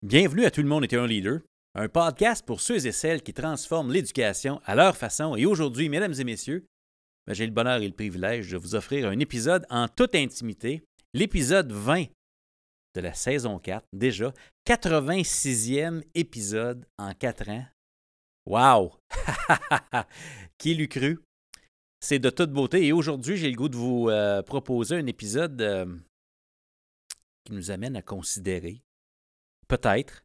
Bienvenue à Tout le monde est un leader, un podcast pour ceux et celles qui transforment l'éducation à leur façon. Et aujourd'hui, mesdames et messieurs, j'ai le bonheur et le privilège de vous offrir un épisode en toute intimité, l'épisode 20 de la saison 4, déjà 86e épisode en 4 ans. Wow! Qui l'eût cru? C'est de toute beauté. Et aujourd'hui, j'ai le goût de vous proposer un épisode qui nous amène à considérer, peut-être,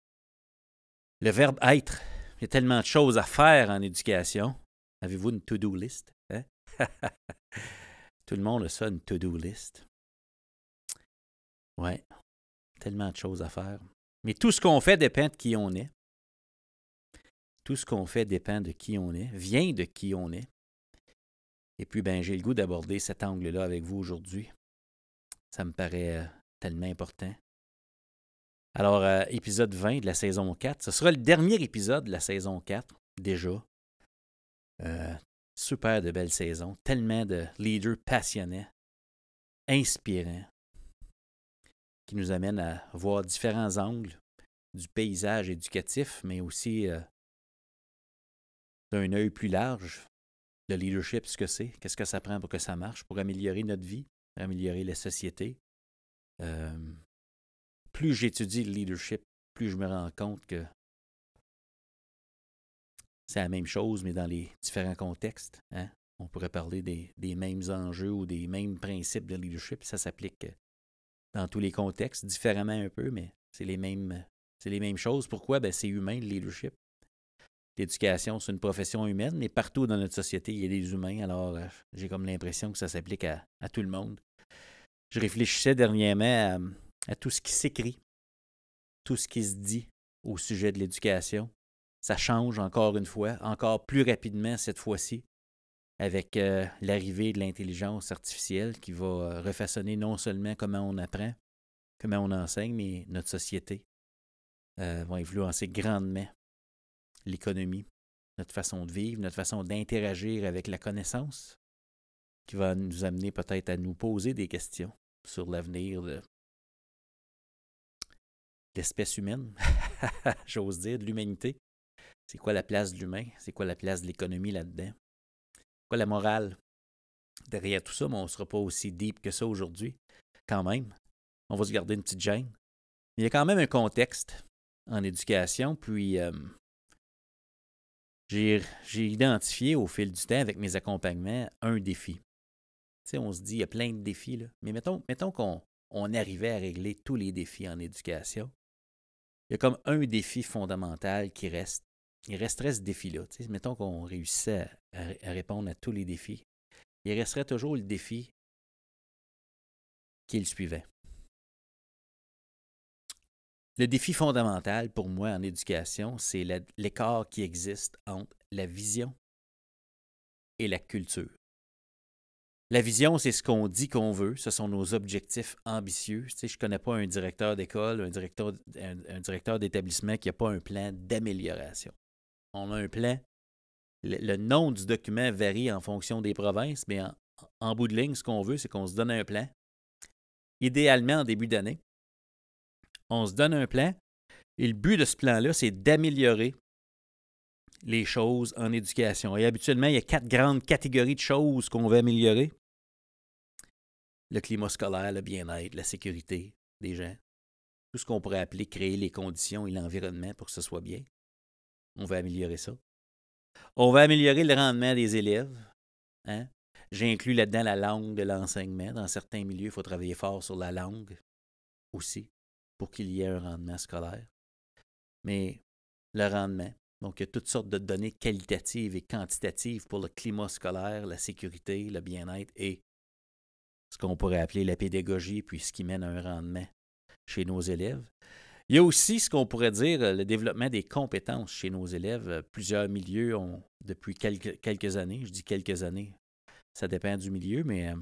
le verbe être. Il y a tellement de choses à faire en éducation. Avez-vous une to-do list? Hein? Tout le monde a ça, une to-do list. Ouais, tellement de choses à faire. Mais tout ce qu'on fait dépend de qui on est. Tout ce qu'on fait dépend de qui on est, vient de qui on est. Et puis, j'ai le goût d'aborder cet angle-là avec vous aujourd'hui. Ça me paraît tellement important. Alors, épisode 20 de la saison 4, ce sera le dernier épisode de la saison 4, déjà. Super de belles saisons, tellement de leaders passionnants, inspirants, qui nous amènent à voir différents angles du paysage éducatif, mais aussi d'un œil plus large, le leadership, ce que c'est, qu'est-ce que ça prend pour que ça marche, pour améliorer notre vie, améliorer la société. Plus j'étudie le leadership, plus je me rends compte que c'est la même chose, mais dans les différents contextes. Hein? On pourrait parler des mêmes enjeux ou des mêmes principes de leadership. Ça s'applique dans tous les contextes, différemment un peu, mais c'est les mêmes choses. Pourquoi? C'est humain, le leadership. L'éducation, c'est une profession humaine, mais partout dans notre société, il y a des humains. Alors, j'ai comme l'impression que ça s'applique à tout le monde. Je réfléchissais dernièrement à tout ce qui s'écrit, tout ce qui se dit au sujet de l'éducation. Ça change encore une fois, encore plus rapidement cette fois-ci, avec l'arrivée de l'intelligence artificielle qui va refaçonner non seulement comment on apprend, comment on enseigne, mais notre société va influencer grandement l'économie, notre façon de vivre, notre façon d'interagir avec la connaissance, qui va nous amener peut-être à nous poser des questions sur l'avenir de l'espèce humaine, j'ose dire, de l'humanité. C'est quoi la place de l'humain? C'est quoi la place de l'économie là-dedans? C'est quoi la morale derrière tout ça? Mais on ne sera pas aussi deep que ça aujourd'hui, quand même. On va se garder une petite gêne. Mais il y a quand même un contexte en éducation, puis j'ai identifié au fil du temps avec mes accompagnements un défi. Tu sais, on se dit, il y a plein de défis, là. Mais mettons qu'on arrivait à régler tous les défis en éducation. Il y a comme un défi fondamental qui reste. Il resterait ce défi-là. Tu sais, mettons qu'on réussissait à répondre à tous les défis. Il resterait toujours le défi qui est le suivant. Le défi fondamental pour moi en éducation, c'est l'écart qui existe entre la vision et la culture. La vision, c'est ce qu'on dit qu'on veut. Ce sont nos objectifs ambitieux. Tu sais, je ne connais pas un directeur d'école, un directeur d'établissement qui n'a pas un plan d'amélioration. On a un plan. Le nom du document varie en fonction des provinces, mais en bout de ligne, ce qu'on veut, c'est qu'on se donne un plan. Idéalement, en début d'année, on se donne un plan. Et le but de ce plan-là, c'est d'améliorer les choses en éducation. Et habituellement, il y a 4 grandes catégories de choses qu'on veut améliorer. Le climat scolaire, le bien-être, la sécurité des gens. Tout ce qu'on pourrait appeler créer les conditions et l'environnement pour que ce soit bien. On veut améliorer ça. On va améliorer le rendement des élèves. Hein? J'inclus là-dedans la langue de l'enseignement. Dans certains milieux, il faut travailler fort sur la langue aussi pour qu'il y ait un rendement scolaire. Mais le rendement, donc il y a toutes sortes de données qualitatives et quantitatives pour le climat scolaire, la sécurité, le bien-être et ce qu'on pourrait appeler la pédagogie, puis ce qui mène à un rendement chez nos élèves. Il y a aussi ce qu'on pourrait dire le développement des compétences chez nos élèves. Plusieurs milieux ont, depuis quelques années, je dis quelques années, ça dépend du milieu, mais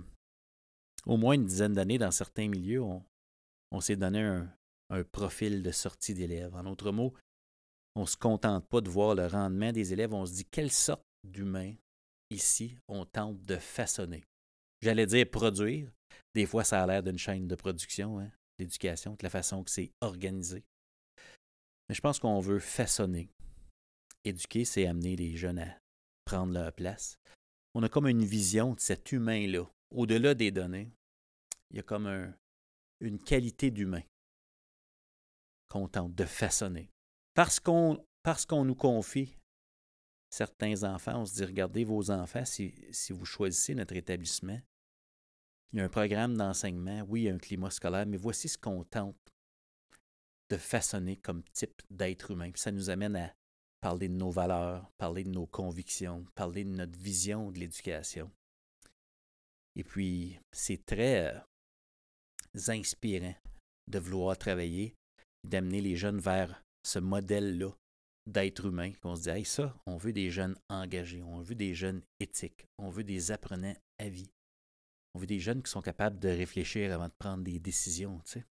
au moins une dizaine d'années dans certains milieux, on s'est donné un profil de sortie d'élèves. En d'autres mots, on ne se contente pas de voir le rendement des élèves, on se dit quelle sorte d'humain ici on tente de façonner. J'allais dire produire. Des fois, ça a l'air d'une chaîne de production, hein, l'éducation, de la façon que c'est organisé. Mais je pense qu'on veut façonner. Éduquer, c'est amener les jeunes à prendre leur place. On a comme une vision de cet humain-là. Au-delà des données, il y a comme une qualité d'humain qu'on tente de façonner. Parce qu'on nous confie certains enfants, on se dit, regardez vos enfants, si vous choisissez notre établissement, il y a un programme d'enseignement, oui, il y a un climat scolaire, mais voici ce qu'on tente de façonner comme type d'être humain. Puis ça nous amène à parler de nos valeurs, parler de nos convictions, parler de notre vision de l'éducation. Et puis, c'est très inspirant de vouloir travailler, d'amener les jeunes vers ce modèle-là d'être humain, qu'on se dit, hey, ça, on veut des jeunes engagés, on veut des jeunes éthiques, on veut des apprenants à vie, on veut des jeunes qui sont capables de réfléchir avant de prendre des décisions, tu sais.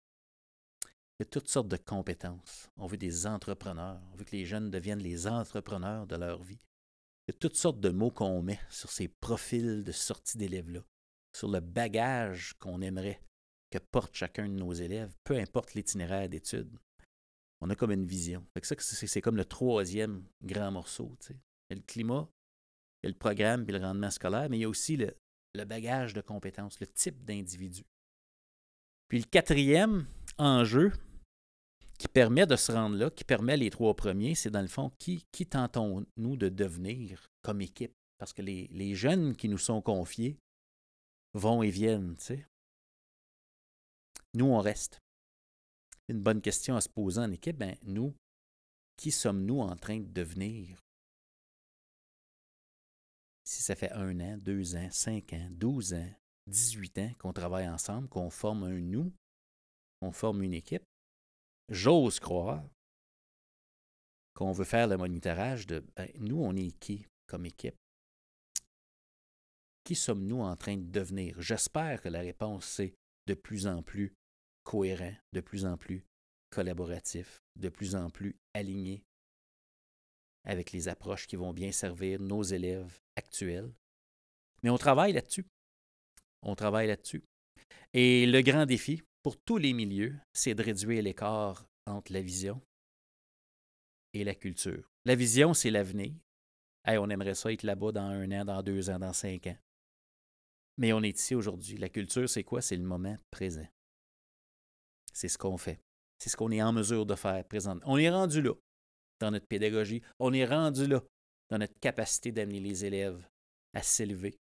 Il y a toutes sortes de compétences. On veut des entrepreneurs, on veut que les jeunes deviennent les entrepreneurs de leur vie. Il y a toutes sortes de mots qu'on met sur ces profils de sortie d'élèves-là, sur le bagage qu'on aimerait que porte chacun de nos élèves, peu importe l'itinéraire d'études. On a comme une vision. Fait que ça, c'est comme le troisième grand morceau. Tu sais. Il y a le climat, il y a le programme puis le rendement scolaire, mais il y a aussi le bagage de compétences, le type d'individu. Puis le quatrième enjeu qui permet de se rendre là, qui permet les trois premiers, c'est dans le fond, qui tentons-nous de devenir comme équipe? Parce que les jeunes qui nous sont confiés vont et viennent, tu sais. Nous, on reste. Une bonne question à se poser en équipe, bien, nous, qui sommes-nous en train de devenir? Si ça fait 1 an, 2 ans, 5 ans, 12 ans, 18 ans qu'on travaille ensemble, qu'on forme un nous, qu'on forme une équipe, j'ose croire qu'on veut faire le monitorage de nous, on est qui comme équipe? Qui sommes-nous en train de devenir? J'espère que la réponse, c'est de plus en plus cohérent, de plus en plus collaboratif, de plus en plus aligné avec les approches qui vont bien servir nos élèves actuels. Mais on travaille là-dessus. On travaille là-dessus. Et le grand défi pour tous les milieux, c'est de réduire l'écart entre la vision et la culture. La vision, c'est l'avenir. Hey, on aimerait ça être là-bas dans 1 an, dans 2 ans, dans 5 ans. Mais on est ici aujourd'hui. La culture, c'est quoi? C'est le moment présent. C'est ce qu'on fait. C'est ce qu'on est en mesure de faire présentement. On est rendu là dans notre pédagogie. On est rendu là dans notre capacité d'amener les élèves à s'élever,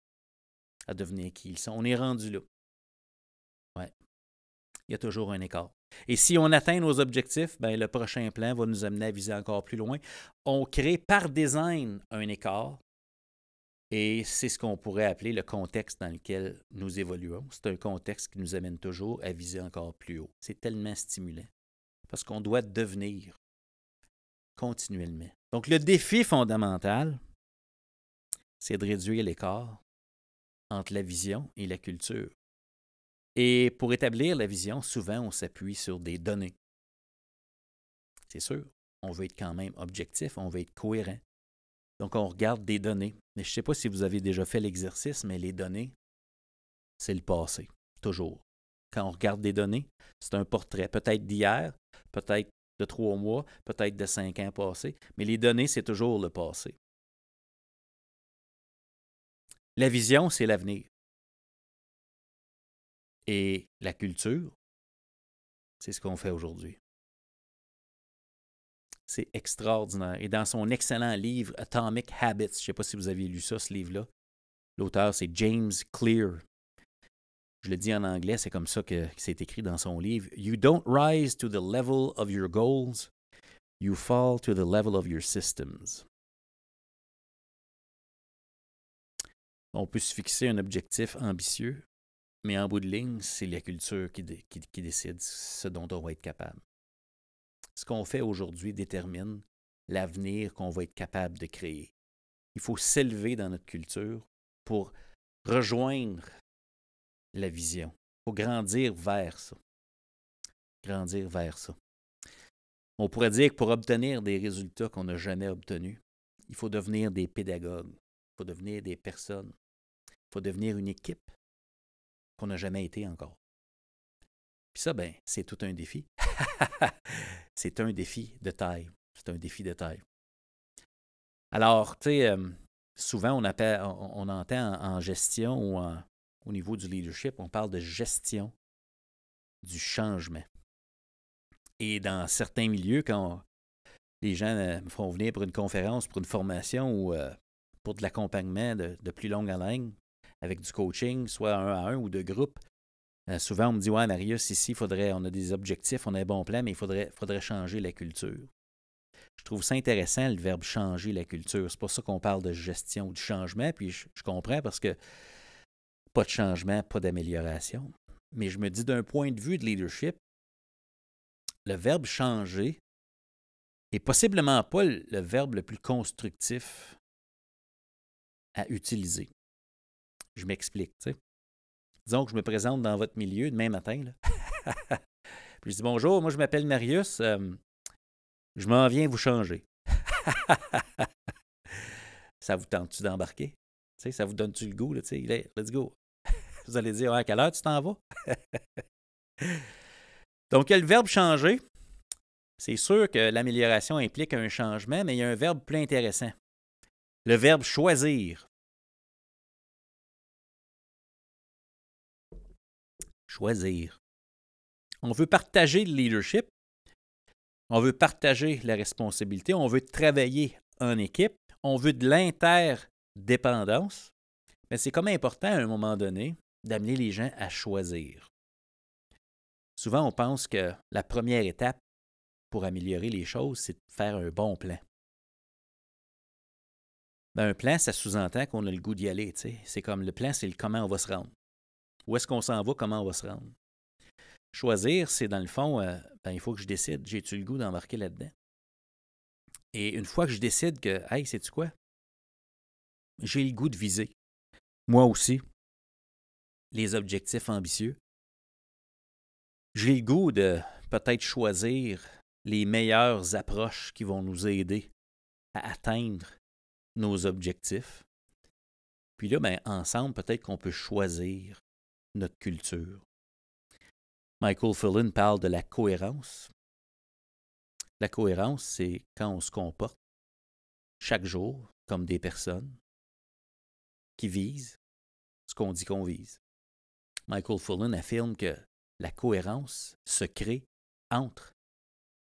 à devenir qui ils sont. On est rendu là. Ouais. Il y a toujours un écart. Et si on atteint nos objectifs, bien, le prochain plan va nous amener à viser encore plus loin. On crée par design un écart. Et c'est ce qu'on pourrait appeler le contexte dans lequel nous évoluons. C'est un contexte qui nous amène toujours à viser encore plus haut. C'est tellement stimulant parce qu'on doit devenir continuellement. Donc, le défi fondamental, c'est de réduire l'écart entre la vision et la culture. Et pour établir la vision, souvent, on s'appuie sur des données. C'est sûr, on veut être quand même objectif, on veut être cohérent. Donc, on regarde des données. Mais je ne sais pas si vous avez déjà fait l'exercice, mais les données, c'est le passé, toujours. Quand on regarde des données, c'est un portrait, peut-être d'hier, peut-être de 3 mois, peut-être de 5 ans passés, mais les données, c'est toujours le passé. La vision, c'est l'avenir. Et la culture, c'est ce qu'on fait aujourd'hui. C'est extraordinaire. Et dans son excellent livre Atomic Habits, je ne sais pas si vous avez lu ça, ce livre-là, l'auteur, c'est James Clear. Je le dis en anglais, c'est comme ça que c'est écrit dans son livre. You don't rise to the level of your goals, you fall to the level of your systems. On peut se fixer un objectif ambitieux, mais en bout de ligne, c'est la culture qui décide ce dont on va être capable. Ce qu'on fait aujourd'hui détermine l'avenir qu'on va être capable de créer. Il faut s'élever dans notre culture pour rejoindre la vision. Il faut grandir vers ça. Grandir vers ça. On pourrait dire que pour obtenir des résultats qu'on n'a jamais obtenus, il faut devenir des pédagogues, il faut devenir des personnes, il faut devenir une équipe qu'on n'a jamais été encore. Puis ça, ben, c'est tout un défi. C'est un défi de taille. C'est un défi de taille. Alors, tu sais, souvent, on entend en gestion ou au niveau du leadership, on parle de gestion du changement. Et dans certains milieux, quand les gens me font venir pour une conférence, pour une formation ou pour de l'accompagnement de plus longue haleine, avec du coaching, soit 1 à 1 ou de groupe, souvent on me dit « Ouais, Marius, ici, on a des objectifs, on a un bon plan, mais il faudrait changer la culture. » Je trouve ça intéressant, le verbe « changer la culture ». C'est pour ça qu'on parle de gestion ou de changement, puis je comprends parce que pas de changement, pas d'amélioration. Mais je me dis d'un point de vue de leadership, le verbe « changer » est possiblement pas le verbe le plus constructif à utiliser. Je m'explique, tu sais. Disons que je me présente dans votre milieu demain matin, là. Puis je dis « Bonjour, moi je m'appelle Marius, je m'en viens vous changer. » Ça vous tente-tu d'embarquer? Tu sais, ça vous donne-tu le goût, là, tu sais, let's go. Vous allez dire, à quelle heure tu t'en vas? Donc, il y a le verbe changer. C'est sûr que l'amélioration implique un changement, mais il y a un verbe plus intéressant. Le verbe choisir. Choisir. On veut partager le leadership. On veut partager la responsabilité. On veut travailler en équipe. On veut de l'interdépendance. Mais c'est comme important à un moment donné d'amener les gens à choisir. Souvent, on pense que la première étape pour améliorer les choses, c'est de faire un bon plan. Ben, un plan, ça sous-entend qu'on a le goût d'y aller. T'sais. C'est comme le plan, c'est le comment on va se rendre. Où est-ce qu'on s'en va, comment on va se rendre. Choisir, c'est dans le fond, il faut que je décide, j'ai-tu le goût d'embarquer là-dedans? Et une fois que je décide que, hey, sais-tu quoi? J'ai le goût de viser. Moi aussi, les objectifs ambitieux. J'ai le goût de peut-être choisir les meilleures approches qui vont nous aider à atteindre nos objectifs. Puis là, ben, ensemble, peut-être qu'on peut choisir notre culture. Michael Fullen parle de la cohérence. La cohérence, c'est quand on se comporte chaque jour comme des personnes qui visent ce qu'on dit qu'on vise. Michael Fullen affirme que la cohérence se crée entre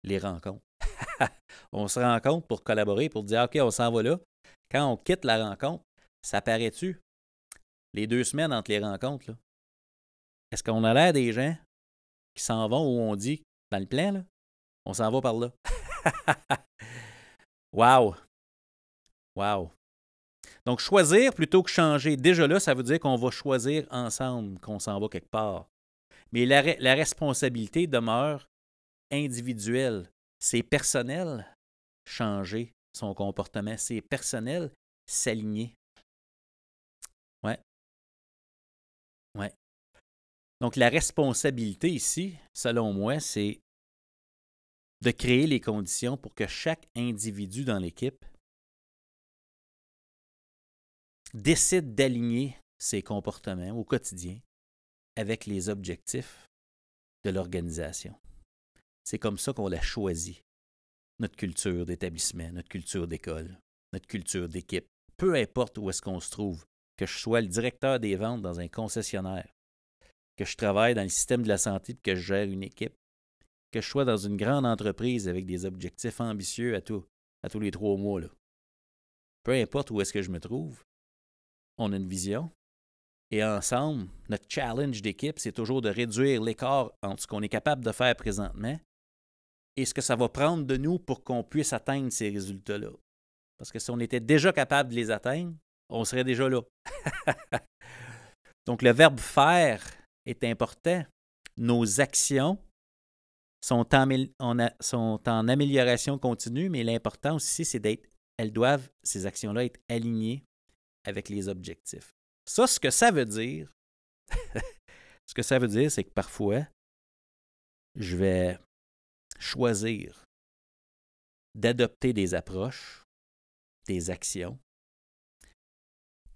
les rencontres. On se rencontre pour collaborer, pour dire « OK, on s'en va là ». Quand on quitte la rencontre, ça paraît-tu? Les 2 semaines entre les rencontres, là. Est-ce qu'on a l'air des gens qui s'en vont où on dit, dans le plan, là, on s'en va par là? Wow! Wow! Donc, choisir plutôt que changer. Déjà là, ça veut dire qu'on va choisir ensemble, qu'on s'en va quelque part. Mais la responsabilité demeure individuelle. C'est personnel, changer son comportement. C'est personnel, s'aligner. Ouais. Ouais. Donc, la responsabilité ici, selon moi, c'est de créer les conditions pour que chaque individu dans l'équipe décide d'aligner ses comportements au quotidien avec les objectifs de l'organisation. C'est comme ça qu'on l'a choisi, notre culture d'établissement, notre culture d'école, notre culture d'équipe. Peu importe où est-ce qu'on se trouve, que je sois le directeur des ventes dans un concessionnaire, que je travaille dans le système de la santé et que je gère une équipe, que je sois dans une grande entreprise avec des objectifs ambitieux à tous les 3 mois. Là. Peu importe où est-ce que je me trouve, on a une vision. Et ensemble, notre challenge d'équipe, c'est toujours de réduire l'écart entre ce qu'on est capable de faire présentement et ce que ça va prendre de nous pour qu'on puisse atteindre ces résultats-là. Parce que si on était déjà capable de les atteindre, on serait déjà là. Donc, le verbe « faire » est important. Nos actions sont en amélioration continue, mais l'important aussi, c'est ces actions-là, être alignées avec les objectifs. Ça, ce que ça veut dire, c'est que parfois, je vais choisir d'adopter des approches, des actions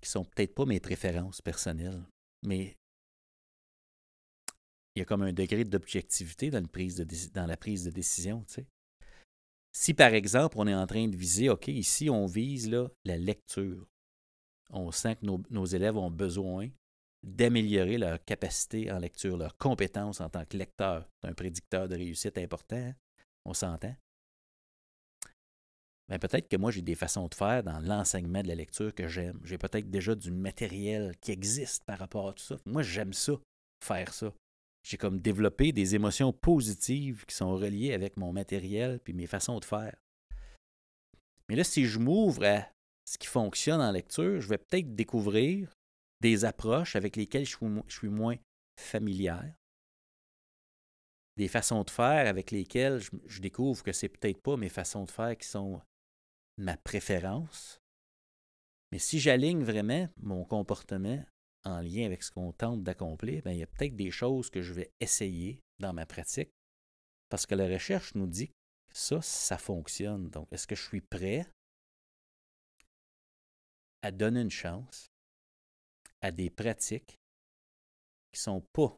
qui sont peut-être pas mes préférences personnelles, mais il y a comme un degré d'objectivité dans la prise de décision, tu sais. Si, par exemple, on est en train de viser, OK, ici, on vise là, la lecture. On sent que nos élèves ont besoin d'améliorer leur capacité en lecture, leur compétence en tant que lecteur. C'est un prédicteur de réussite important, hein? On s'entend. Bien, peut-être que moi, j'ai des façons de faire dans l'enseignement de la lecture que j'aime. J'ai peut-être déjà du matériel qui existe par rapport à tout ça. Moi, j'aime ça, faire ça. J'ai comme développé des émotions positives qui sont reliées avec mon matériel puis mes façons de faire. Mais là, si je m'ouvre à ce qui fonctionne en lecture, je vais peut-être découvrir des approches avec lesquelles je suis moins familière, des façons de faire avec lesquelles je découvre que c'est peut-être pas mes façons de faire qui sont ma préférence. Mais si j'aligne vraiment mon comportement en lien avec ce qu'on tente d'accomplir, bien, il y a peut-être des choses que je vais essayer dans ma pratique parce que la recherche nous dit que ça fonctionne. Donc, est-ce que je suis prêt à donner une chance à des pratiques qui ne sont pas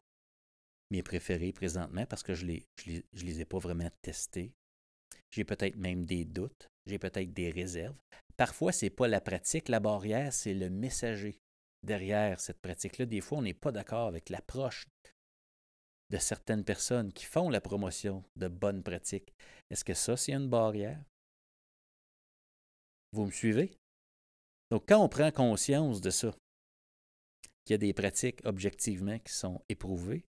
mes préférées présentement parce que je les ai pas vraiment testées. J'ai peut-être même des doutes, j'ai peut-être des réserves. Parfois, ce n'est pas la pratique, la barrière, c'est le messager derrière cette pratique-là. Des fois, on n'est pas d'accord avec l'approche de certaines personnes qui font la promotion de bonnes pratiques. Est-ce que ça, c'est une barrière? Vous me suivez? Donc, quand on prend conscience de ça, qu'il y a des pratiques objectivement qui sont éprouvées,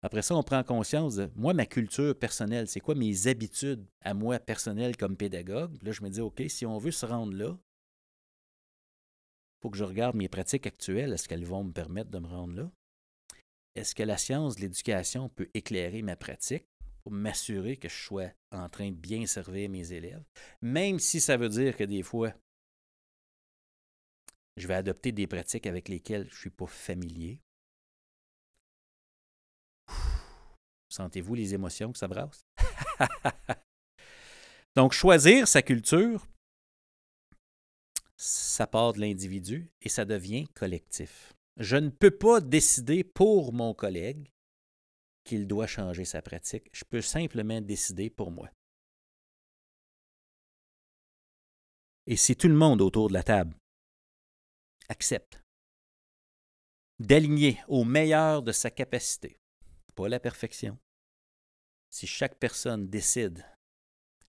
après ça, on prend conscience de, moi, ma culture personnelle, c'est quoi mes habitudes à moi personnelles comme pédagogue? Là, je me dis, OK, si on veut se rendre là, il faut que je regarde mes pratiques actuelles. Est-ce qu'elles vont me permettre de me rendre là? Est-ce que la science de l'éducation peut éclairer ma pratique pour m'assurer que je sois en train de bien servir mes élèves? Même si ça veut dire que des fois, je vais adopter des pratiques avec lesquelles je ne suis pas familier. Sentez-vous les émotions que ça brasse? Donc, choisir sa culture, ça part de l'individu et ça devient collectif. Je ne peux pas décider pour mon collègue qu'il doit changer sa pratique. Je peux simplement décider pour moi. Et si tout le monde autour de la table accepte d'aligner au meilleur de sa capacité, pas la perfection, si chaque personne décide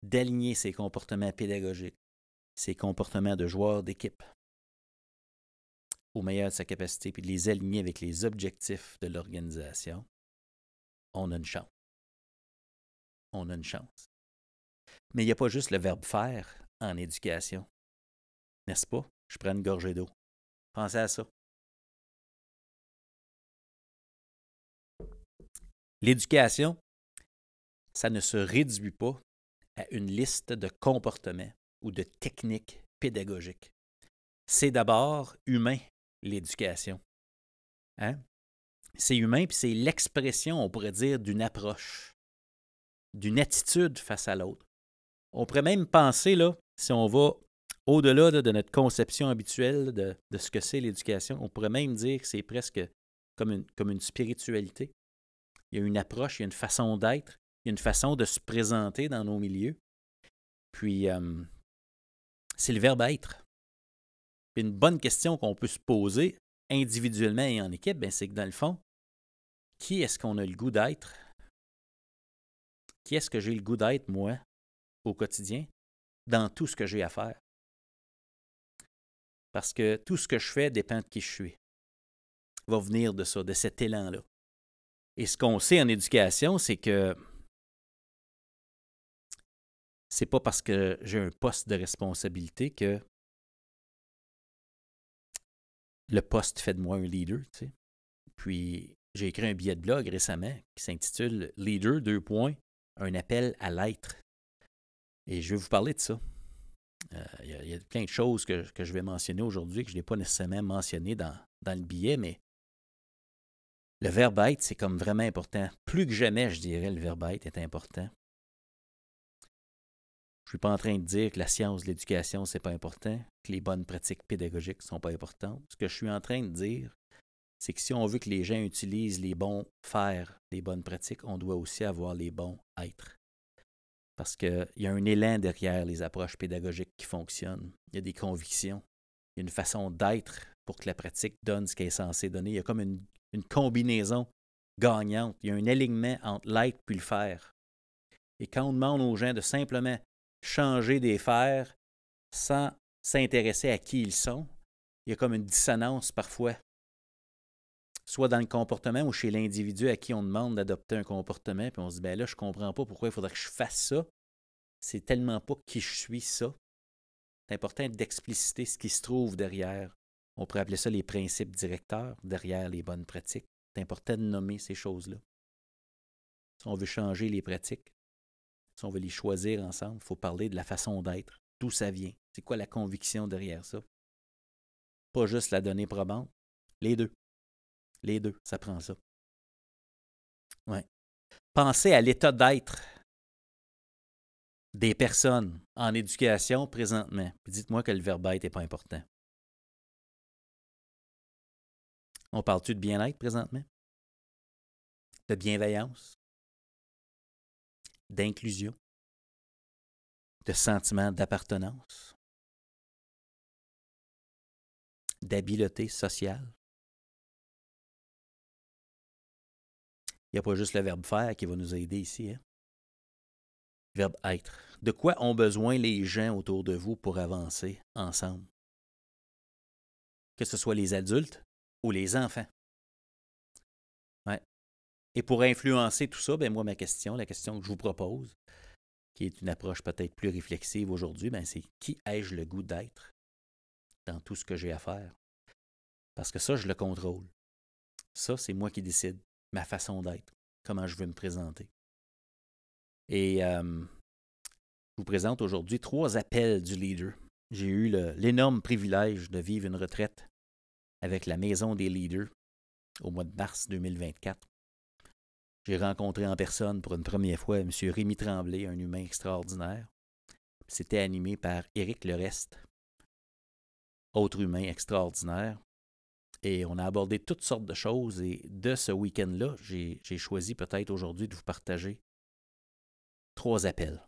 d'aligner ses comportements pédagogiques, ses comportements de joueur d'équipe au meilleur de sa capacité, puis de les aligner avec les objectifs de l'organisation, on a une chance. On a une chance. Mais il n'y a pas juste le verbe faire en éducation. N'est-ce pas? Je prends une gorgée d'eau. Pensez à ça. L'éducation, ça ne se réduit pas à une liste de comportements ou de techniques pédagogiques. C'est d'abord humain, l'éducation. Hein? C'est humain, puis c'est l'expression, on pourrait dire, d'une approche, d'une attitude face à l'autre. On pourrait même penser, là, si on va au-delà de notre conception habituelle de ce que c'est l'éducation, on pourrait même dire que c'est presque comme une spiritualité. Il y a une approche, il y a une façon d'être, il y a une façon de se présenter dans nos milieux. Puis, c'est le verbe être. Puis une bonne question qu'on peut se poser individuellement et en équipe, bien, c'est que dans le fond, qui est-ce qu'on a le goût d'être? Qui est-ce que j'ai le goût d'être, moi, au quotidien, dans tout ce que j'ai à faire? Parce que tout ce que je fais dépend de qui je suis. Va venir de ça, de cet élan-là. Et ce qu'on sait en éducation, c'est que c'est pas parce que j'ai un poste de responsabilité que le poste fait de moi un leader, tu sais. Puis, j'ai écrit un billet de blog récemment qui s'intitule « Leader, un appel à l'être ». Et je vais vous parler de ça. Il y a plein de choses que je vais mentionner aujourd'hui que je n'ai pas nécessairement mentionné dans le billet, mais le verbe être, c'est comme vraiment important. Plus que jamais, je dirais, le verbe être est important. Je ne suis pas en train de dire que la science de l'éducation, c'est pas important, que les bonnes pratiques pédagogiques ne sont pas importantes. Ce que je suis en train de dire, c'est que si on veut que les gens utilisent les bons faire, les bonnes pratiques, on doit aussi avoir les bons êtres. Parce qu'il y a un élan derrière les approches pédagogiques qui fonctionnent. Il y a des convictions. Il y a une façon d'être pour que la pratique donne ce qu'elle est censée donner. Il y a comme une combinaison gagnante. Il y a un alignement entre l'être puis le faire. Et quand on demande aux gens de simplement changer des faire sans s'intéresser à qui ils sont, il y a comme une dissonance parfois. Soit dans le comportement ou chez l'individu à qui on demande d'adopter un comportement, puis on se dit, ben là, je ne comprends pas pourquoi il faudrait que je fasse ça. C'est tellement pas qui je suis, ça. C'est important d'expliciter ce qui se trouve derrière. On pourrait appeler ça les principes directeurs, derrière les bonnes pratiques. C'est important de nommer ces choses-là. Si on veut changer les pratiques, si on veut les choisir ensemble, il faut parler de la façon d'être, d'où ça vient. C'est quoi la conviction derrière ça? Pas juste la donnée probante, les deux. Les deux, ça prend ça. Ouais. Pensez à l'état d'être des personnes en éducation présentement. Puis dites-moi que le verbe être n'est pas important. On parle-tu de bien-être présentement? De bienveillance? D'inclusion? De sentiment d'appartenance? D'habileté sociale? Il n'y a pas juste le verbe faire qui va nous aider ici. Hein? Verbe être. De quoi ont besoin les gens autour de vous pour avancer ensemble? Que ce soit les adultes ou les enfants. Ouais. Et pour influencer tout ça, ben moi, la question que je vous propose, qui est une approche peut-être plus réflexive aujourd'hui, ben c'est qui ai-je le goût d'être dans tout ce que j'ai à faire? Parce que ça, je le contrôle. Ça, c'est moi qui décide ma façon d'être, comment je veux me présenter. Et je vous présente aujourd'hui 3 appels du leader. J'ai eu l'énorme privilège de vivre une retraite avec la Maison des leaders au mois de mars 2024. J'ai rencontré en personne pour une première fois M. Rémi Tremblay, un humain extraordinaire. C'était animé par Éric Lerest, autre humain extraordinaire. Et on a abordé toutes sortes de choses. Et de ce week-end-là, j'ai choisi peut-être aujourd'hui de vous partager 3 appels.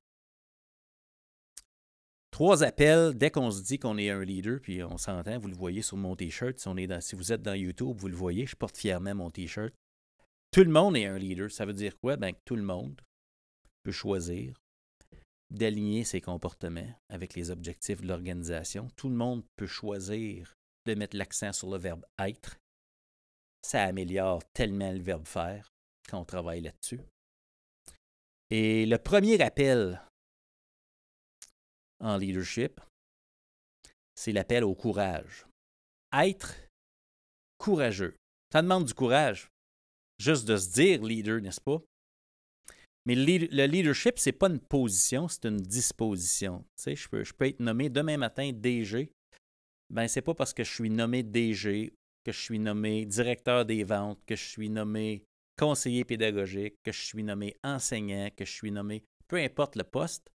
3 appels, dès qu'on se dit qu'on est un leader, puis on s'entend, vous le voyez sur mon T-shirt, si vous êtes dans YouTube, vous le voyez, je porte fièrement mon T-shirt. Tout le monde est un leader. Ça veut dire quoi? Ben, que tout le monde peut choisir d'aligner ses comportements avec les objectifs de l'organisation. Tout le monde peut choisir de mettre l'accent sur le verbe être. Ça améliore tellement le verbe faire quand on travaille là-dessus. Et le premier appel en leadership, c'est l'appel au courage. Être courageux. Ça demande du courage. Juste de se dire leader, n'est-ce pas? Mais le leadership, ce n'est pas une position, c'est une disposition. Tu sais, je peux être nommé demain matin DG. Ben, c'est pas parce que je suis nommé DG, que je suis nommé directeur des ventes, que je suis nommé conseiller pédagogique, que je suis nommé enseignant, que je suis nommé, peu importe le poste,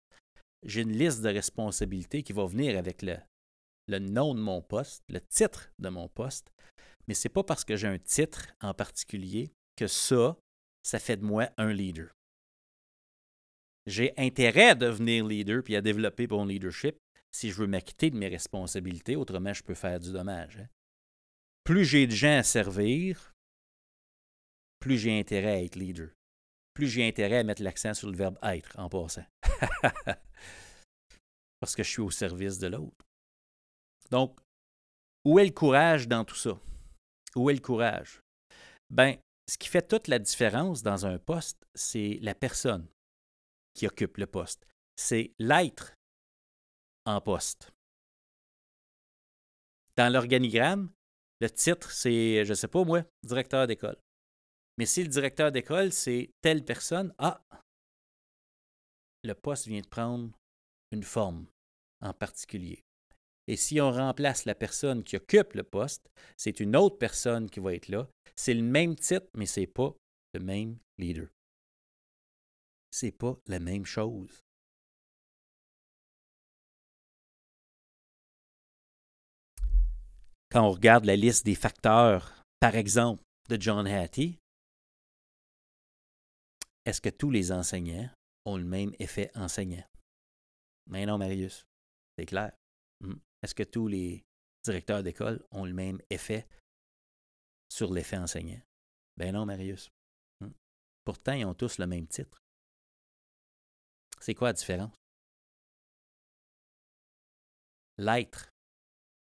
j'ai une liste de responsabilités qui va venir avec le nom de mon poste, le titre de mon poste. Mais ce n'est pas parce que j'ai un titre en particulier que ça fait de moi un leader. J'ai intérêt à devenir leader puis à développer mon leadership si je veux m'acquitter de mes responsabilités, autrement je peux faire du dommage. Hein? Plus j'ai de gens à servir, plus j'ai intérêt à être leader. Plus j'ai intérêt à mettre l'accent sur le verbe être en passant. Parce que je suis au service de l'autre. Donc, où est le courage dans tout ça? Où est le courage? Ben, ce qui fait toute la différence dans un poste, c'est la personne qui occupe le poste. C'est l'être en poste. Dans l'organigramme, le titre, c'est, je ne sais pas moi, directeur d'école. Mais si le directeur d'école, c'est telle personne, le poste vient de prendre une forme en particulier. Et si on remplace la personne qui occupe le poste, c'est une autre personne qui va être là. C'est le même titre, mais ce n'est pas le même leader. Ce n'est pas la même chose. Quand on regarde la liste des facteurs par exemple, de John Hattie, est-ce que tous les enseignants ont le même effet enseignant? Mais non, Marius, c'est clair. Est-ce que tous les directeurs d'école ont le même effet sur l'effet enseignant? Ben non, Marius. Pourtant, ils ont tous le même titre. C'est quoi la différence? L'être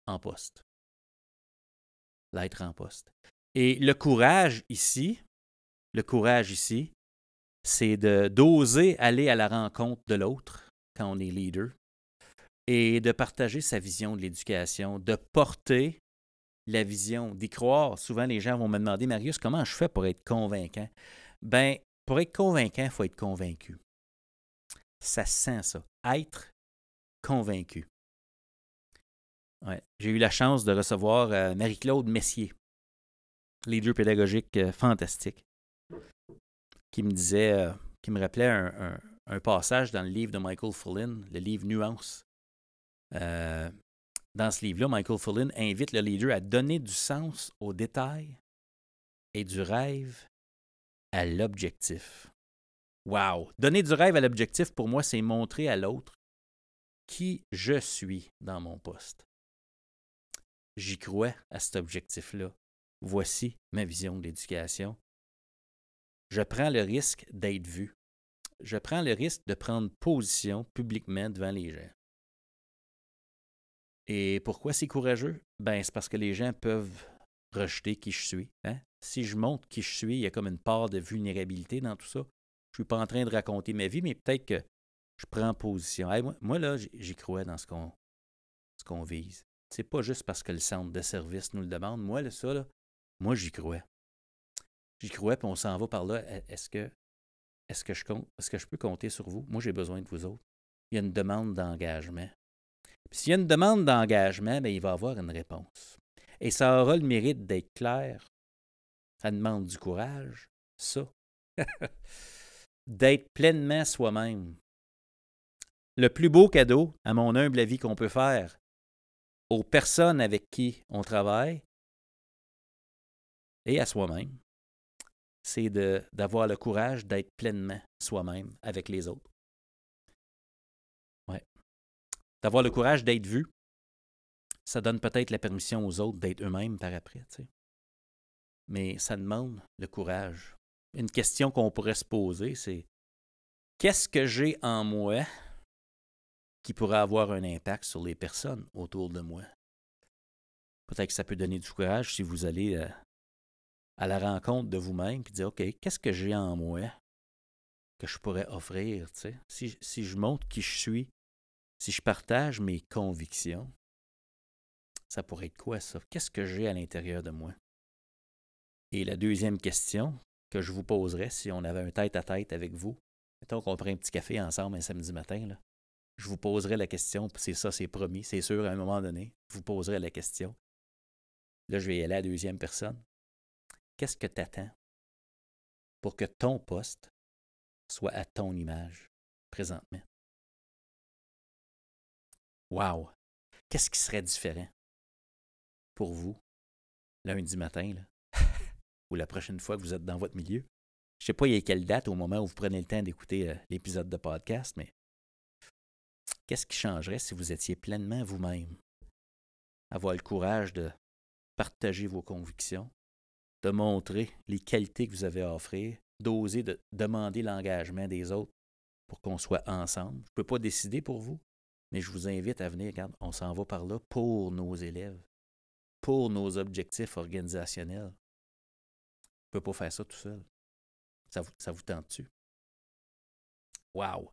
en poste. L'être en poste. Et le courage ici, c'est d'oser aller à la rencontre de l'autre quand on est leader et de partager sa vision de l'éducation, de porter la vision, d'y croire. Souvent, les gens vont me demander, Marius, comment je fais pour être convaincant? Ben, pour être convaincant, il faut être convaincu. Ça sent ça. Être convaincu. Ouais. J'ai eu la chance de recevoir Marie-Claude Messier, leader pédagogique fantastique, qui me disait, qui me rappelait un passage dans le livre de Michael Fullan, le livre Nuance. Dans ce livre-là, Michael Fullan invite le leader à donner du sens aux détails et du rêve à l'objectif. Wow! Donner du rêve à l'objectif, pour moi, c'est montrer à l'autre qui je suis dans mon poste. J'y crois à cet objectif-là. Voici ma vision de l'éducation. Je prends le risque d'être vu. Je prends le risque de prendre position publiquement devant les gens. Et pourquoi c'est courageux? Ben, c'est parce que les gens peuvent rejeter qui je suis. Hein? Si je montre qui je suis, il y a comme une part de vulnérabilité dans tout ça. Je ne suis pas en train de raconter ma vie, mais peut-être que je prends position. Hey, moi, là, j'y crois dans ce qu'on vise. C'est pas juste parce que le centre de service nous le demande. Moi, là, ça, là, moi, j'y crois. J'y crois, puis on s'en va par là. Est-ce que je peux compter sur vous? Moi, j'ai besoin de vous autres. Il y a une demande d'engagement. Puis s'il y a une demande d'engagement, bien, il va y avoir une réponse. Et ça aura le mérite d'être clair. Ça demande du courage, ça. D'être pleinement soi-même. Le plus beau cadeau, à mon humble avis, qu'on peut faire aux personnes avec qui on travaille et à soi-même, c'est d'avoir le courage d'être pleinement soi-même avec les autres. Ouais. D'avoir le courage d'être vu, ça donne peut-être la permission aux autres d'être eux-mêmes par après. Tu sais. Mais ça demande le courage. Une question qu'on pourrait se poser, c'est qu'est-ce que j'ai en moi qui pourrait avoir un impact sur les personnes autour de moi? Peut-être que ça peut donner du courage si vous allez à la rencontre de vous-même et dire, OK, qu'est-ce que j'ai en moi que je pourrais offrir? Tu sais? Si je montre qui je suis, si je partage mes convictions, ça pourrait être quoi ça? Qu'est-ce que j'ai à l'intérieur de moi? Et la deuxième question que je vous poserais si on avait un tête-à-tête avec vous, mettons qu'on prend un petit café ensemble un samedi matin, là, je vous poserai la question, c'est ça, c'est promis, c'est sûr, à un moment donné, je vous poserai la question. Là, je vais y aller à la deuxième personne. Qu'est-ce que tu attends pour que ton poste soit à ton image présentement? Wow! Qu'est-ce qui serait différent pour vous lundi matin, là, ou la prochaine fois que vous êtes dans votre milieu? Je ne sais pas il y a quelle date au moment où vous prenez le temps d'écouter l'épisode de podcast, mais qu'est-ce qui changerait si vous étiez pleinement vous-même? Avoir le courage de partager vos convictions, de montrer les qualités que vous avez à offrir, d'oser de demander l'engagement des autres pour qu'on soit ensemble. Je ne peux pas décider pour vous, mais je vous invite à venir. Regarde, on s'en va par là pour nos élèves, pour nos objectifs organisationnels. Je ne peux pas faire ça tout seul. Ça vous tente-tu? Wow!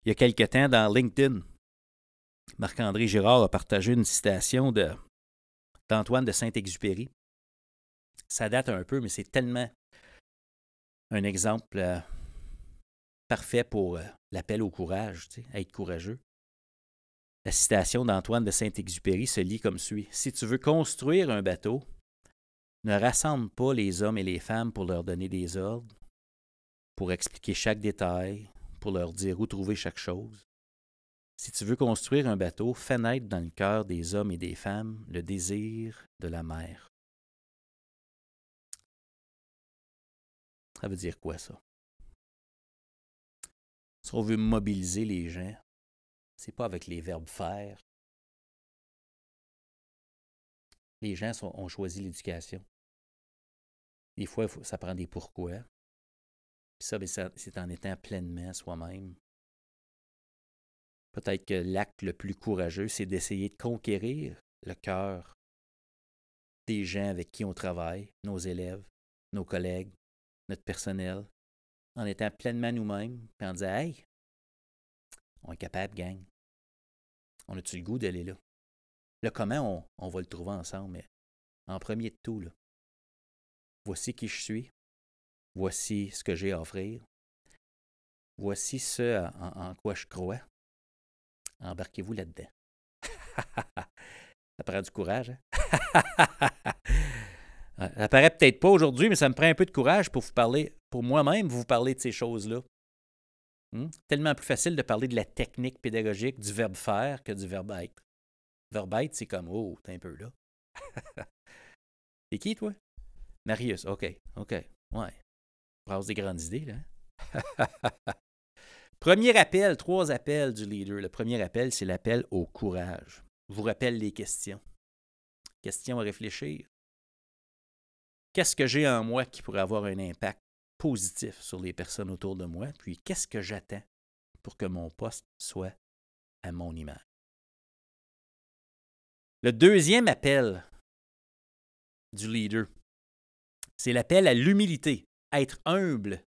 Il y a quelque temps, dans LinkedIn, Marc-André Girard a partagé une citation d'Antoine de Saint-Exupéry. Ça date un peu, mais c'est tellement un exemple parfait pour l'appel au courage, tu sais, à être courageux. La citation d'Antoine de Saint-Exupéry se lit comme suit. « Si tu veux construire un bateau, ne rassemble pas les hommes et les femmes pour leur donner des ordres, pour expliquer chaque détail, pour leur dire où trouver chaque chose. Si tu veux construire un bateau, fais naître dans le cœur des hommes et des femmes le désir de la mer. Ça veut dire quoi, ça? Si on veut mobiliser les gens, c'est pas avec les verbes faire. Les gens ont choisi l'éducation. Des fois, ça prend des pourquoi. Puis ça, c'est en étant pleinement soi-même. Peut-être que l'acte le plus courageux, c'est d'essayer de conquérir le cœur des gens avec qui on travaille, nos élèves, nos collègues, notre personnel, en étant pleinement nous-mêmes, puis en disant « Hey, on est capable, gang. On a-tu le goût d'aller là? » Le comment, on va le trouver ensemble, mais en premier de tout, là, voici qui je suis, voici ce que j'ai à offrir, voici ce en quoi je crois. Embarquez-vous là-dedans. Ça prend du courage, hein? Ça paraît peut-être pas aujourd'hui, mais ça me prend un peu de courage pour vous parler, pour moi-même vous parler de ces choses-là. Tellement plus facile de parler de la technique pédagogique du verbe faire que du verbe être. Le verbe être, c'est comme, oh, t'es un peu là. T'es qui, toi? Marius, OK, ouais. Brasse des grandes idées, là. Premier appel, 3 appels du leader. Le premier appel, c'est l'appel au courage. Je vous rappelle les questions. Questions à réfléchir. Qu'est-ce que j'ai en moi qui pourrait avoir un impact positif sur les personnes autour de moi? Puis, qu'est-ce que j'attends pour que mon poste soit à mon image? Le deuxième appel du leader, c'est l'appel à l'humilité, à être humble.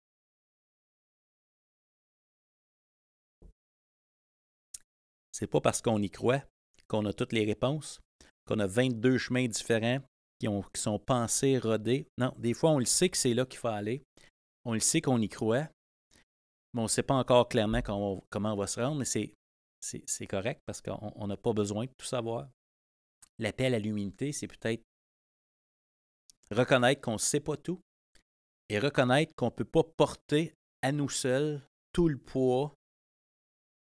C'est pas parce qu'on y croit qu'on a toutes les réponses, qu'on a 22 chemins différents qui sont pensés, rodés. Non, des fois, on le sait que c'est là qu'il faut aller. On le sait qu'on y croit, mais on ne sait pas encore clairement comment on va se rendre, mais c'est correct parce qu'on n'a pas besoin de tout savoir. L'appel à l'humilité, c'est peut-être reconnaître qu'on ne sait pas tout et reconnaître qu'on ne peut pas porter à nous seuls tout le poids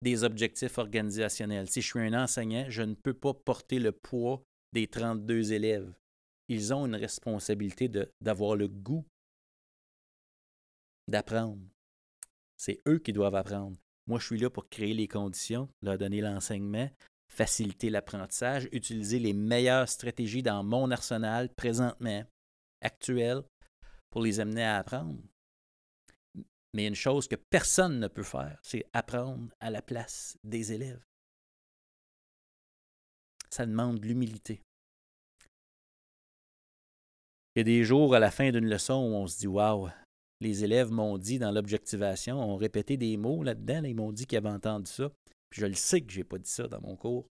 des objectifs organisationnels. Si je suis un enseignant, je ne peux pas porter le poids des 32 élèves. Ils ont une responsabilité d'avoir le goût d'apprendre. C'est eux qui doivent apprendre. Moi, je suis là pour créer les conditions, leur donner l'enseignement, faciliter l'apprentissage, utiliser les meilleures stratégies dans mon arsenal présentement, actuel, pour les amener à apprendre. Mais une chose que personne ne peut faire, c'est apprendre à la place des élèves. Ça demande de l'humilité. Il y a des jours à la fin d'une leçon où on se dit « Wow, les élèves m'ont dit dans l'objectivation, ont répété des mots là-dedans, là, ils m'ont dit qu'ils avaient entendu ça. Puis je le sais que je n'ai pas dit ça dans mon cours. »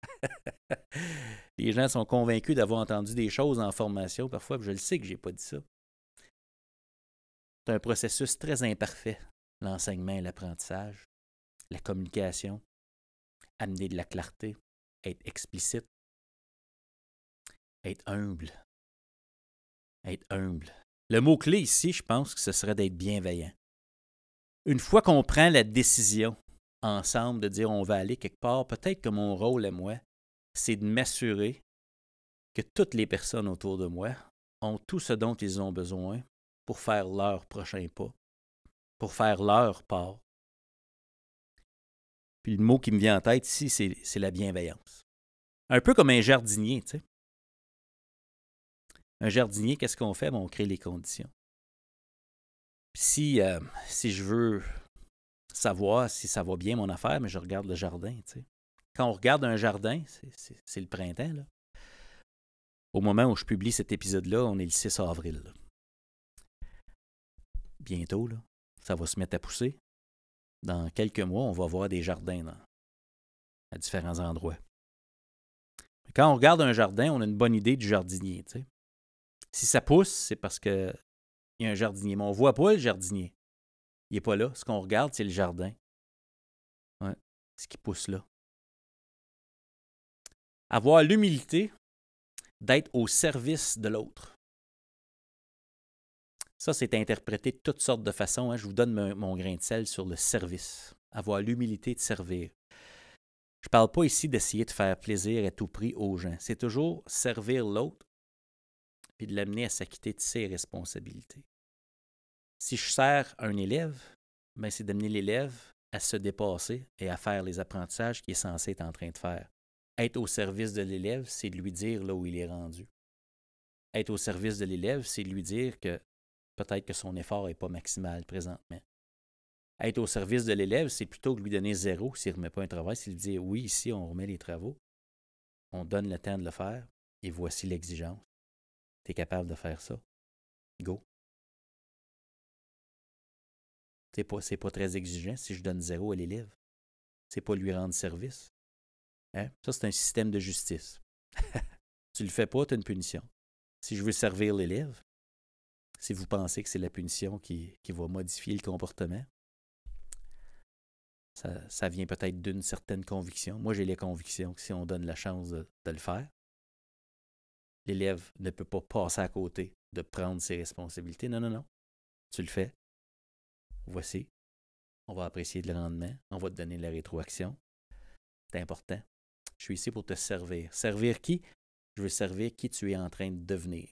Les gens sont convaincus d'avoir entendu des choses en formation parfois, puis je le sais que je n'ai pas dit ça. C'est un processus très imparfait, l'enseignement et l'apprentissage, la communication, amener de la clarté, être explicite, être humble. Être humble. Le mot-clé ici, je pense que ce serait d'être bienveillant. Une fois qu'on prend la décision ensemble de dire on va aller quelque part, peut-être que mon rôle à moi, c'est de m'assurer que toutes les personnes autour de moi ont tout ce dont ils ont besoin pour faire leur prochain pas, pour faire leur part. Puis le mot qui me vient en tête ici, c'est la bienveillance. Un peu comme un jardinier, tu sais. Un jardinier, qu'est-ce qu'on fait? On crée les conditions. Si je veux savoir si ça va bien mon affaire, mais je regarde le jardin. Tu sais. Quand on regarde un jardin, c'est le printemps. Là. Au moment où je publie cet épisode-là, on est le 6 avril. Là. Bientôt, là, ça va se mettre à pousser. Dans quelques mois, on va voir des jardins à différents endroits. Quand on regarde un jardin, on a une bonne idée du jardinier. Tu sais. Si ça pousse, c'est parce qu'il y a un jardinier. Mais on ne voit pas le jardinier. Il n'est pas là. Ce qu'on regarde, c'est le jardin. Ouais, ce qui pousse là. Avoir l'humilité d'être au service de l'autre. Ça, c'est interprété de toutes sortes de façons. Hein. Je vous donne mon grain de sel sur le service. Avoir l'humilité de servir. Je ne parle pas ici d'essayer de faire plaisir à tout prix aux gens. C'est toujours servir l'autre puis de l'amener à s'acquitter de ses responsabilités. Si je sers un élève, ben c'est d'amener l'élève à se dépasser et à faire les apprentissages qu'il est censé être en train de faire. Être au service de l'élève, c'est de lui dire là où il est rendu. Être au service de l'élève, c'est de lui dire que peut-être que son effort n'est pas maximal présentement. Être au service de l'élève, c'est plutôt que lui donner 0 s'il ne remet pas un travail, c'est lui dire oui, ici, on remet les travaux, on donne le temps de le faire, et voici l'exigence. Tu es capable de faire ça. Go. C'est pas très exigeant si je donne 0 à l'élève. C'est pas lui rendre service. Hein? Ça, c'est un système de justice. Tu le fais pas, tu as une punition. Si je veux servir l'élève, si vous pensez que c'est la punition qui va modifier le comportement, ça vient peut-être d'une certaine conviction. Moi, j'ai les convictions que si on donne la chance de le faire, l'élève ne peut pas passer à côté de prendre ses responsabilités. Non, non, non. Tu le fais. Voici. On va apprécier le rendement. On va te donner la rétroaction. C'est important. Je suis ici pour te servir. Servir qui? Je veux servir qui tu es en train de devenir.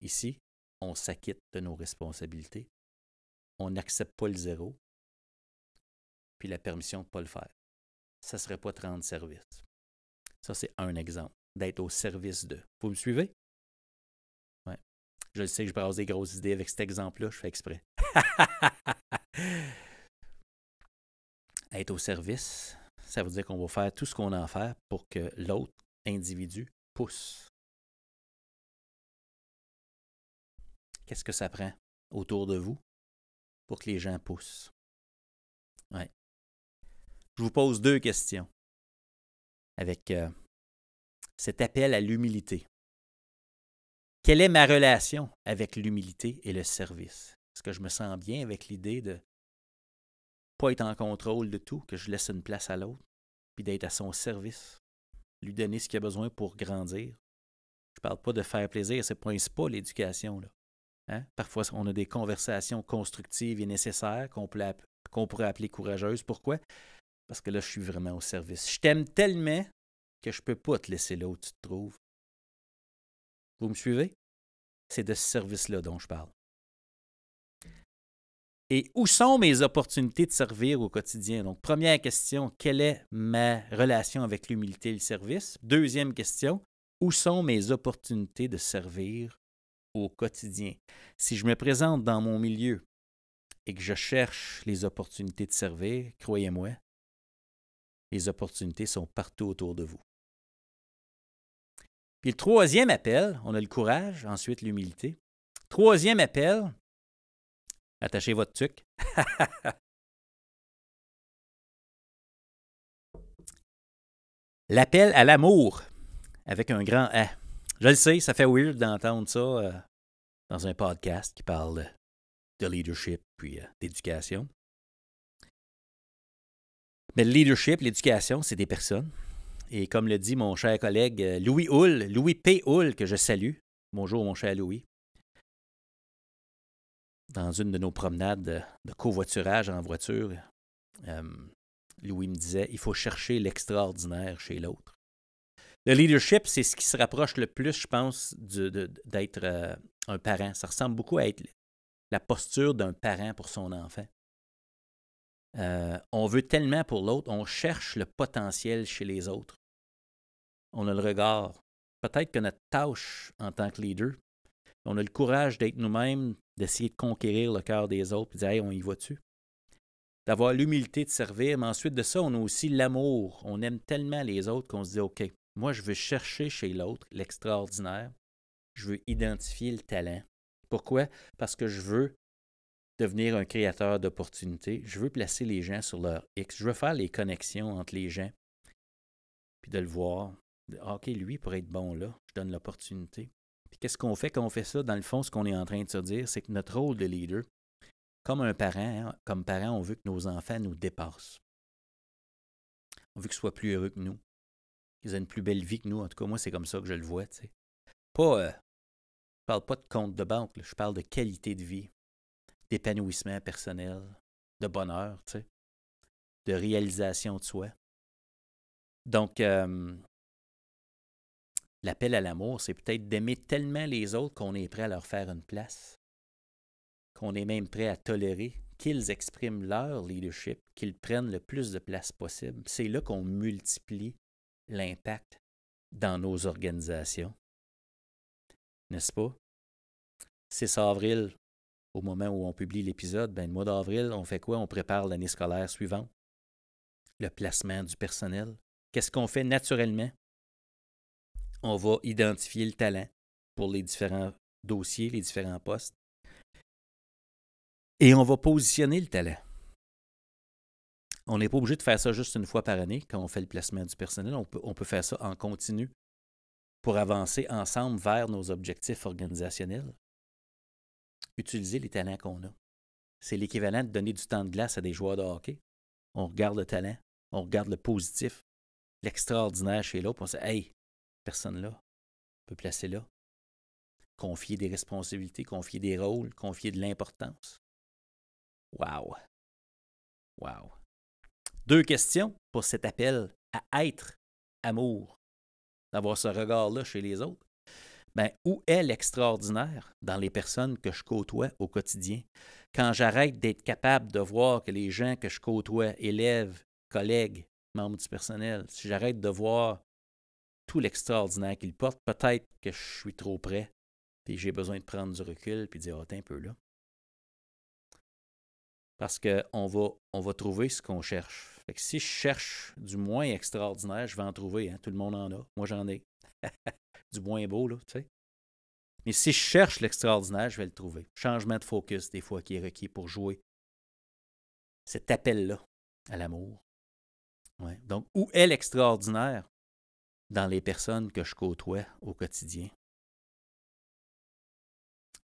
Ici, on s'acquitte de nos responsabilités. On n'accepte pas le 0. Puis la permission de ne pas le faire. Ça ne serait pas te rendre service. Ça, c'est un exemple. D'être au service de. Vous me suivez? Ouais. Je sais que je brasse des grosses idées avec cet exemple-là, je fais exprès. Être au service, ça veut dire qu'on va faire tout ce qu'on a à faire pour que l'autre individu pousse. Qu'est-ce que ça prend autour de vous pour que les gens poussent? Ouais. Je vous pose 2 questions avec cet appel à l'humilité. Quelle est ma relation avec l'humilité et le service? Est-ce que je me sens bien avec l'idée de ne pas être en contrôle de tout, que je laisse une place à l'autre, puis d'être à son service, lui donner ce qu'il a besoin pour grandir? Je ne parle pas de faire plaisir, c'est pas l'éducation, là. Hein? Parfois, on a des conversations constructives et nécessaires qu'on pourrait appeler courageuses. Pourquoi? Parce que là, je suis vraiment au service. Je t'aime tellement que je ne peux pas te laisser là où tu te trouves. Vous me suivez? C'est de ce service-là dont je parle. Et où sont mes opportunités de servir au quotidien? Donc, première question, quelle est ma relation avec l'humilité et le service? Deuxième question, où sont mes opportunités de servir au quotidien? Si je me présente dans mon milieu et que je cherche les opportunités de servir, croyez-moi, les opportunités sont partout autour de vous. Puis le troisième appel, on a le courage, ensuite l'humilité. Troisième appel, attachez votre tuque. L'appel à l'amour, avec un grand A. Je le sais, ça fait weird d'entendre ça dans un podcast qui parle de leadership puis d'éducation. Mais le leadership, l'éducation, c'est des personnes. Et comme le dit mon cher collègue Louis P. Hull, que je salue. Bonjour, mon cher Louis. Dans une de nos promenades de covoiturage en voiture, Louis me disait, il faut chercher l'extraordinaire chez l'autre. Le leadership, c'est ce qui se rapproche le plus, je pense, d'être un parent. Ça ressemble beaucoup à être la posture d'un parent pour son enfant. On veut tellement pour l'autre, on cherche le potentiel chez les autres. On a le regard. Peut-être que notre tâche en tant que leader, on a le courage d'être nous-mêmes, d'essayer de conquérir le cœur des autres, et de dire, hey, on y va-tu? D'avoir l'humilité de servir, mais ensuite de ça, on a aussi l'amour. On aime tellement les autres qu'on se dit, OK, moi, je veux chercher chez l'autre l'extraordinaire. Je veux identifier le talent. Pourquoi? Parce que je veux devenir un créateur d'opportunités. Je veux placer les gens sur leur X. Je veux faire les connexions entre les gens. Puis de le voir. OK, lui, pour être bon là, je donne l'opportunité. Puis qu'est-ce qu'on fait quand on fait ça? Dans le fond, ce qu'on est en train de se dire, c'est que notre rôle de leader, comme un parent, hein, comme parent, on veut que nos enfants nous dépassent. On veut qu'ils soient plus heureux que nous. Qu'ils aient une plus belle vie que nous. En tout cas, moi, c'est comme ça que je le vois. T'sais. Je parle pas de compte de banque, là. Je parle de qualité de vie, d'épanouissement personnel, de bonheur, de réalisation de soi. Donc, l'appel à l'amour, c'est peut-être d'aimer tellement les autres qu'on est prêt à leur faire une place, qu'on est même prêt à tolérer qu'ils expriment leur leadership, qu'ils prennent le plus de place possible. C'est là qu'on multiplie l'impact dans nos organisations. N'est-ce pas? 6 avril, au moment où on publie l'épisode, le mois d'avril, on fait quoi? On prépare l'année scolaire suivante. Le placement du personnel. Qu'est-ce qu'on fait naturellement? On va identifier le talent pour les différents dossiers, les différents postes. Et on va positionner le talent. On n'est pas obligé de faire ça juste une fois par année quand on fait le placement du personnel. On peut faire ça en continu pour avancer ensemble vers nos objectifs organisationnels. Utiliser les talents qu'on a. C'est l'équivalent de donner du temps de glace à des joueurs de hockey. On regarde le talent, on regarde le positif, l'extraordinaire chez l'autre, puis on se dit « Hey, personne là, on peut placer là. » Confier des responsabilités, confier des rôles, confier de l'importance. Wow! Wow! 2 questions pour cet appel à être amour, d'avoir ce regard-là chez les autres. Où est l'extraordinaire dans les personnes que je côtoie au quotidien? Quand j'arrête d'être capable de voir que les gens que je côtoie, élèves, collègues, membres du personnel, si j'arrête de voir tout l'extraordinaire qu'ils portent, peut-être que je suis trop près et j'ai besoin de prendre du recul et de dire « Attends un peu là ». Parce qu'on va trouver ce qu'on cherche. Fait que si je cherche du moins extraordinaire, je vais en trouver. Hein? Tout le monde en a. Moi, j'en ai. Du moins beau, là, tu sais. Mais si je cherche l'extraordinaire, je vais le trouver. Changement de focus, des fois, qui est requis pour jouer cet appel-là à l'amour. Ouais. Donc, où est l'extraordinaire dans les personnes que je côtoie au quotidien?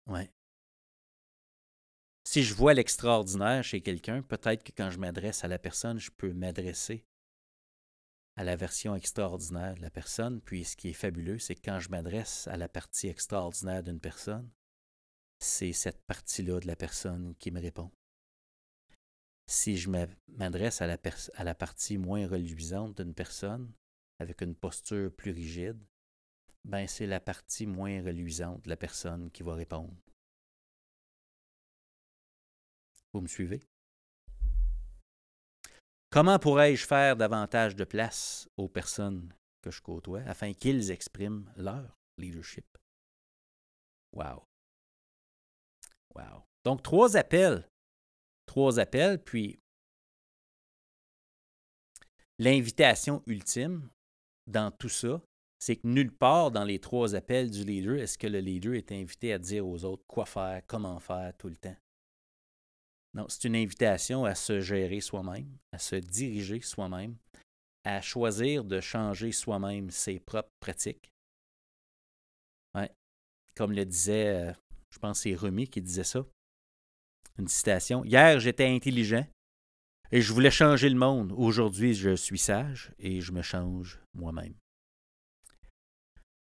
Ouais. Si je vois l'extraordinaire chez quelqu'un, peut-être que quand je m'adresse à la personne, je peux m'adresser à la version extraordinaire de la personne. Puis ce qui est fabuleux, c'est que quand je m'adresse à la partie extraordinaire d'une personne, c'est cette partie-là de la personne qui me répond. Si je m'adresse à la partie moins reluisante d'une personne, avec une posture plus rigide, c'est la partie moins reluisante de la personne qui va répondre. Vous me suivez? Comment pourrais-je faire davantage de place aux personnes que je côtoie afin qu'ils expriment leur leadership? Wow! Wow! Donc, 3 appels. 3 appels, puis l'invitation ultime dans tout ça, c'est que nulle part dans les 3 appels du leader, est-ce que le leader est invité à dire aux autres quoi faire, comment faire tout le temps. Non, c'est une invitation à se gérer soi-même, à se diriger soi-même, à choisir de changer soi-même ses propres pratiques. Ouais. Comme le disait, je pense que c'est Rumi qui disait ça, une citation. « Hier, j'étais intelligent et je voulais changer le monde. Aujourd'hui, je suis sage et je me change moi-même. »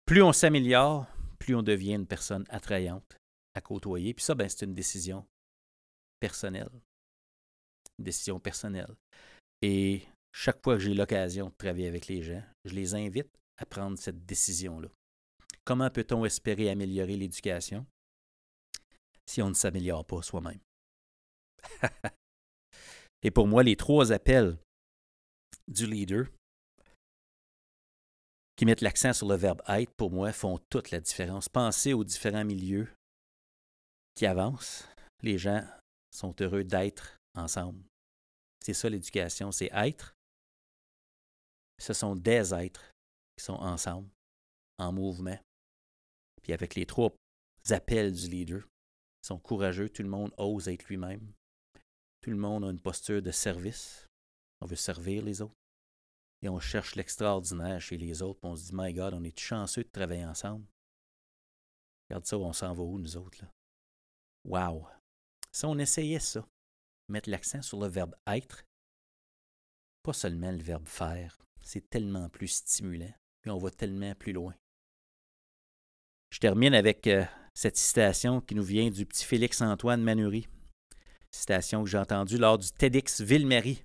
Plus on s'améliore, plus on devient une personne attrayante à côtoyer. Puis ça, c'est une décision personnelle. Une décision personnelle. Et chaque fois que j'ai l'occasion de travailler avec les gens, je les invite à prendre cette décision-là. Comment peut-on espérer améliorer l'éducation si on ne s'améliore pas soi-même? Et pour moi, les 3 appels du leader qui mettent l'accent sur le verbe « être », pour moi, font toute la différence. Pensez aux différents milieux qui avancent. Les gens sont heureux d'être ensemble. C'est ça l'éducation, c'est être. Ce sont des êtres qui sont ensemble, en mouvement. Puis avec les 3 appels du leader, ils sont courageux, tout le monde ose être lui-même. Tout le monde a une posture de service. On veut servir les autres. Et on cherche l'extraordinaire chez les autres. Puis on se dit, my God, on est chanceux de travailler ensemble. Regarde ça, on s'en va où, nous autres, là? Wow! Si on essayait ça, mettre l'accent sur le verbe être, pas seulement le verbe faire, c'est tellement plus stimulant. Puis on va tellement plus loin. Je termine avec cette citation qui nous vient du petit Félix-Antoine Manoury. Citation que j'ai entendue lors du TEDx Ville-Marie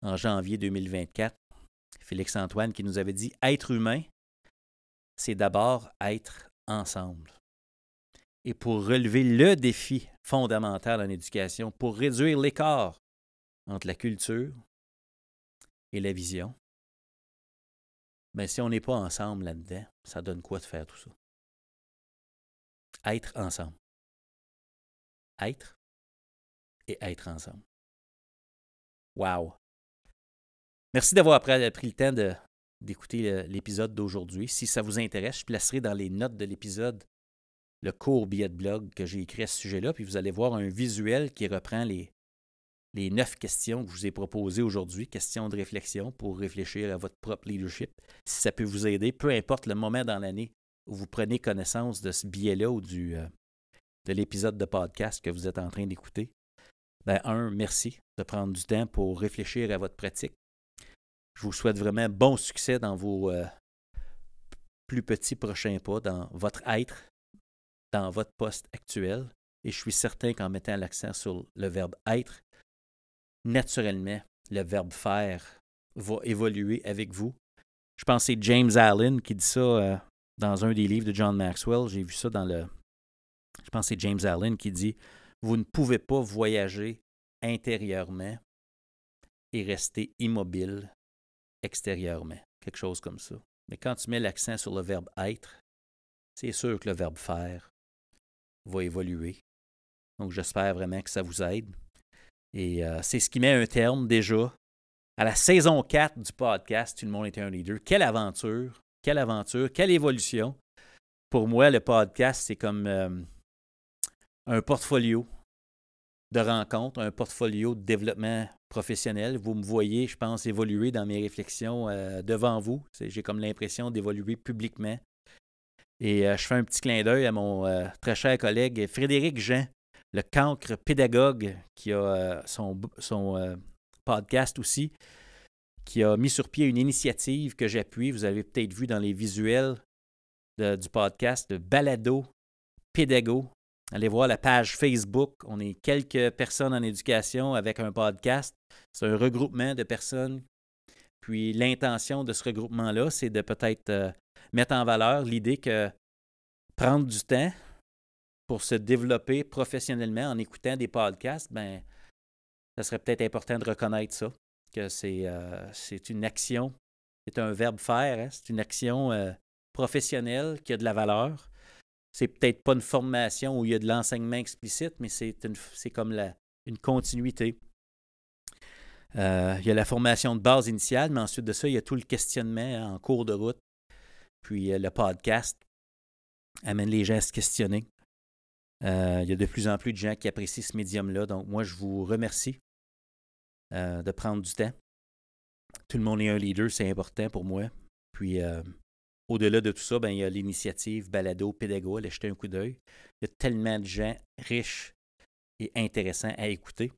en janvier 2024. Félix-Antoine qui nous avait dit « Être humain, c'est d'abord être ensemble. » et pour relever le défi fondamental en éducation, pour réduire l'écart entre la culture et la vision, bien, si on n'est pas ensemble là-dedans, ça donne quoi de faire tout ça? Être ensemble. Être et être ensemble. Wow! Merci d'avoir pris le temps d'écouter l'épisode d'aujourd'hui. Si ça vous intéresse, je placerai dans les notes de l'épisode le court billet de blog que j'ai écrit à ce sujet-là, puis vous allez voir un visuel qui reprend les 9 questions que je vous ai proposées aujourd'hui, questions de réflexion pour réfléchir à votre propre leadership. Si ça peut vous aider, peu importe le moment dans l'année où vous prenez connaissance de ce billet-là ou de l'épisode de podcast que vous êtes en train d'écouter, bien, merci de prendre du temps pour réfléchir à votre pratique. Je vous souhaite vraiment bon succès dans vos plus petits prochains pas, dans votre être, dans votre poste actuel. Et je suis certain qu'en mettant l'accent sur le verbe être, naturellement, le verbe faire va évoluer avec vous. Je pense que c'est James Allen qui dit ça dans un des livres de John Maxwell. J'ai vu ça je pense que c'est James Allen qui dit « Vous ne pouvez pas voyager intérieurement et rester immobile extérieurement. » Quelque chose comme ça. Mais quand tu mets l'accent sur le verbe être, c'est sûr que le verbe faire va évoluer. Donc, j'espère vraiment que ça vous aide. Et c'est ce qui met un terme déjà à la saison 4 du podcast Tout le monde est un leader. Quelle aventure, quelle évolution. Pour moi, le podcast, c'est comme un portfolio de rencontres, un portfolio de développement professionnel. Vous me voyez, je pense, évoluer dans mes réflexions devant vous. J'ai comme l'impression d'évoluer publiquement. Et je fais un petit clin d'œil à mon très cher collègue Frédéric Jean, le cancre pédagogue qui a son podcast aussi, qui a mis sur pied une initiative que j'appuie. Vous avez peut-être vu dans les visuels du podcast, de Balado Pédago. Allez voir la page Facebook. On est quelques personnes en éducation avec un podcast. C'est un regroupement de personnes. Puis l'intention de ce regroupement-là, c'est de peut-être mettre en valeur l'idée que prendre du temps pour se développer professionnellement en écoutant des podcasts, bien, ça serait peut-être important de reconnaître ça, que c'est une action, c'est un verbe faire, hein? C'est une action professionnelle qui a de la valeur. C'est peut-être pas une formation où il y a de l'enseignement explicite, mais c'est comme une continuité. Il y a la formation de base initiale, mais ensuite de ça, il y a tout le questionnement en cours de route. Puis le podcast amène les gens à se questionner. Il y a de plus en plus de gens qui apprécient ce médium-là. Donc, moi, je vous remercie de prendre du temps. Tout le monde est un leader, c'est important pour moi. Puis, au-delà de tout ça, ben, il y a l'initiative Balado Pédago. Allez jeter un coup d'œil. Il y a tellement de gens riches et intéressants à écouter.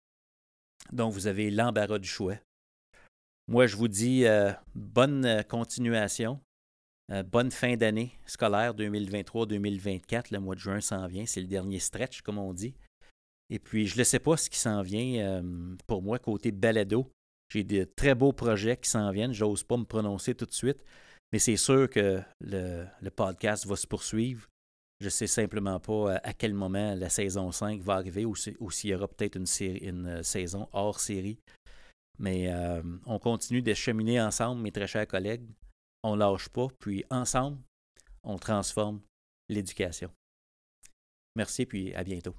Donc, vous avez l'embarras du choix. Moi, je vous dis bonne continuation. Bonne fin d'année scolaire 2023-2024. Le mois de juin s'en vient. C'est le dernier stretch, comme on dit. Et puis, je ne sais pas ce qui s'en vient pour moi côté balado. J'ai de très beaux projets qui s'en viennent. Je n'ose pas me prononcer tout de suite. Mais c'est sûr que le podcast va se poursuivre. Je ne sais simplement pas à quel moment la saison 5 va arriver ou s'il y aura peut-être une saison hors série. Mais on continue de cheminer ensemble, mes très chers collègues. On ne lâche pas, puis ensemble, on transforme l'éducation. Merci, puis à bientôt.